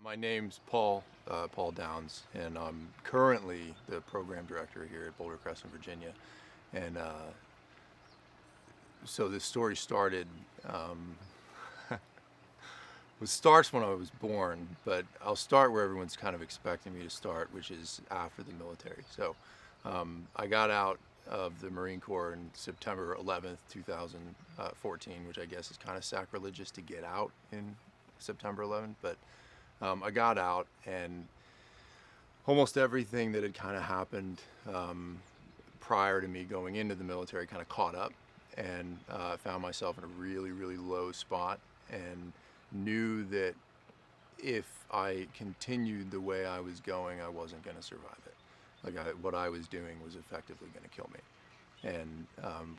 My name's Paul Downs, and I'm currently the program director here at Boulder Crest in Virginia. And so this story started, um, it starts when I was born, but I'll start where everyone's kind of expecting me to start, which is after the military. So I got out of the Marine Corps in September 11th, 2014, which I guess is kind of sacrilegious to get out in September 11th, but I got out, and almost everything that had kind of happened prior to me going into the military kind of caught up, and found myself in a really, really low spot, and knew that if I continued the way I was going, I wasn't going to survive it. What I was doing was effectively going to kill me, and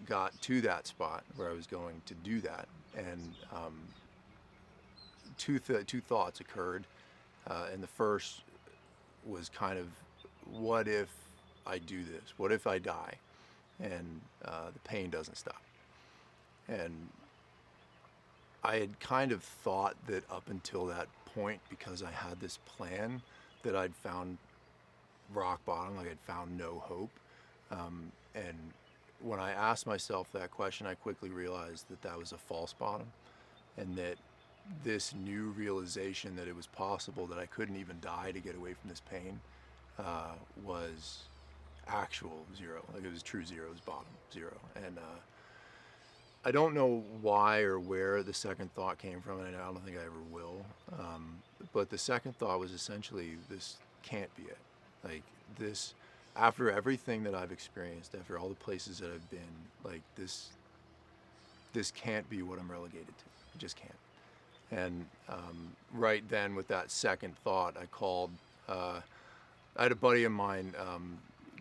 got to that spot where I was going to do that, and two thoughts occurred, and the first was kind of, what if I do this? What if I die and the pain doesn't stop? And I had kind of thought that up until that point, because I had this plan, that I'd found rock bottom, like I'd found no hope. And when I asked myself that question, I quickly realized that that was a false bottom, and that this new realization that it was possible that I couldn't even die to get away from this pain was actual zero. Like, it was true zero, it was bottom zero. And I don't know why or where the second thought came from, and I don't think I ever will. But the second thought was essentially, this can't be it. Like, this, after everything that I've experienced, after all the places that I've been, like, this can't be what I'm relegated to. It just can't. And right then, with that second thought, I called. I had a buddy of mine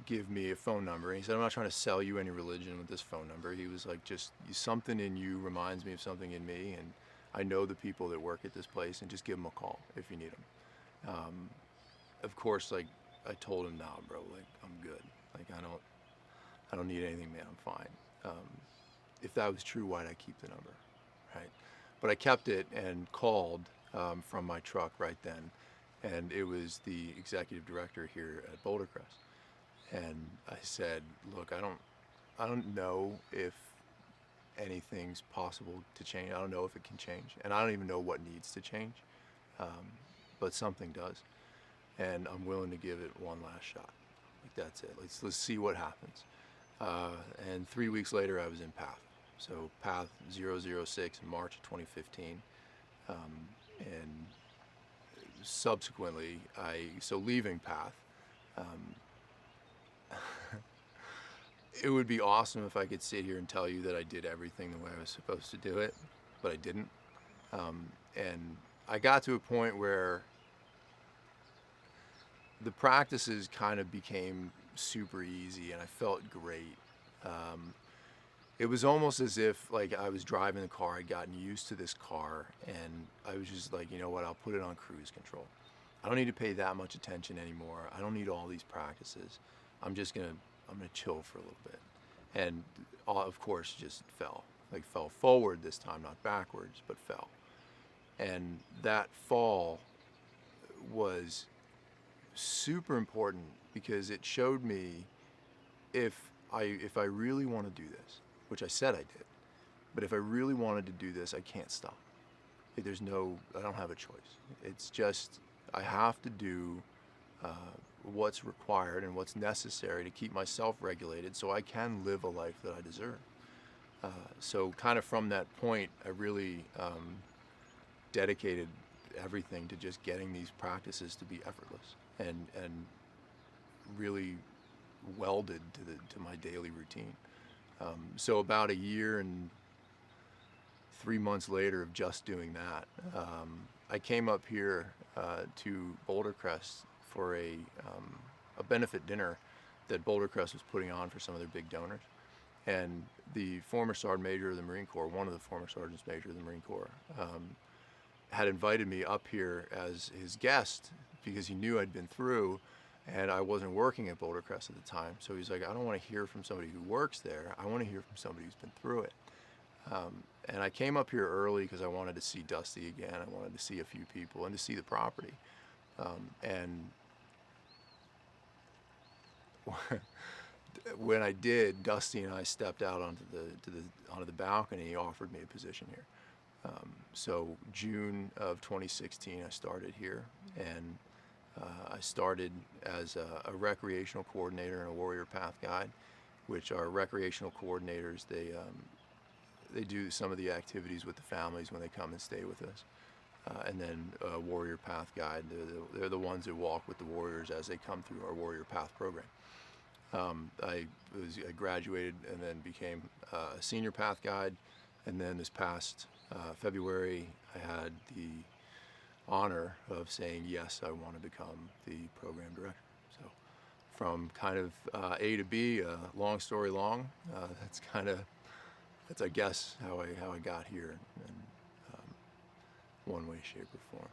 give me a phone number. And he said, "I'm not trying to sell you any religion with this phone number." He was like, "Just something in you reminds me of something in me, and I know the people that work at this place, and just give them a call if you need them." Of course, like, I told him, "Nah, bro. Like, I'm good. Like, I don't need anything, man. I'm fine." If that was true, why'd I keep the number, right? But I kept it and called from my truck right then, and it was the executive director here at Boulder Crest. And I said, "Look, I don't know if anything's possible to change. I don't know if it can change, and I don't even know what needs to change, but something does, and I'm willing to give it one last shot. Like, that's it. Let's see what happens." And 3 weeks later, I was in PATH. So PATH 006 in March of 2015, and subsequently, leaving PATH, it would be awesome if I could sit here and tell you that I did everything the way I was supposed to do it, but I didn't. And I got to a point where the practices kind of became super easy, and I felt great. It was almost as if, like, I was driving the car, I'd gotten used to this car, and I was just like, you know what, I'll put it on cruise control. I don't need to pay that much attention anymore. I don't need all these practices. I'm gonna chill for a little bit. And of course, just fell forward this time, not backwards, but fell. And that fall was super important, because it showed me, if I really want to do this, which I said I did, but if I really wanted to do this, I can't stop. I don't have a choice. It's just, I have to do what's required and what's necessary to keep myself regulated so I can live a life that I deserve. So kind of from that point, I really dedicated everything to just getting these practices to be effortless, and really welded to my daily routine. So about a year and 3 months later of just doing that, I came up here to Boulder Crest for a benefit dinner that Boulder Crest was putting on for some of their big donors. And the former Sergeant Major of the Marine Corps, one of the former Sergeants Major of the Marine Corps, had invited me up here as his guest, because he knew I'd been through, and I wasn't working at Boulder Crest at the time. So he's like, "I don't want to hear from somebody who works there. I want to hear from somebody who's been through it." And I came up here early because I wanted to see Dusty again. I wanted to see a few people and to see the property. And when I did, Dusty and I stepped out onto the balcony. He offered me a position here. So June of 2016, I started here, and I started as a recreational coordinator and a warrior path guide, which are recreational coordinators. They do some of the activities with the families when they come and stay with us. And then warrior path guide, they're the ones that walk with the warriors as they come through our warrior path program. I graduated and then became a senior path guide, and then this past February I had the honor of saying yes, I want to become the program director. So from kind of A to B, long story long, that's I guess how I got here in one way, shape, or form.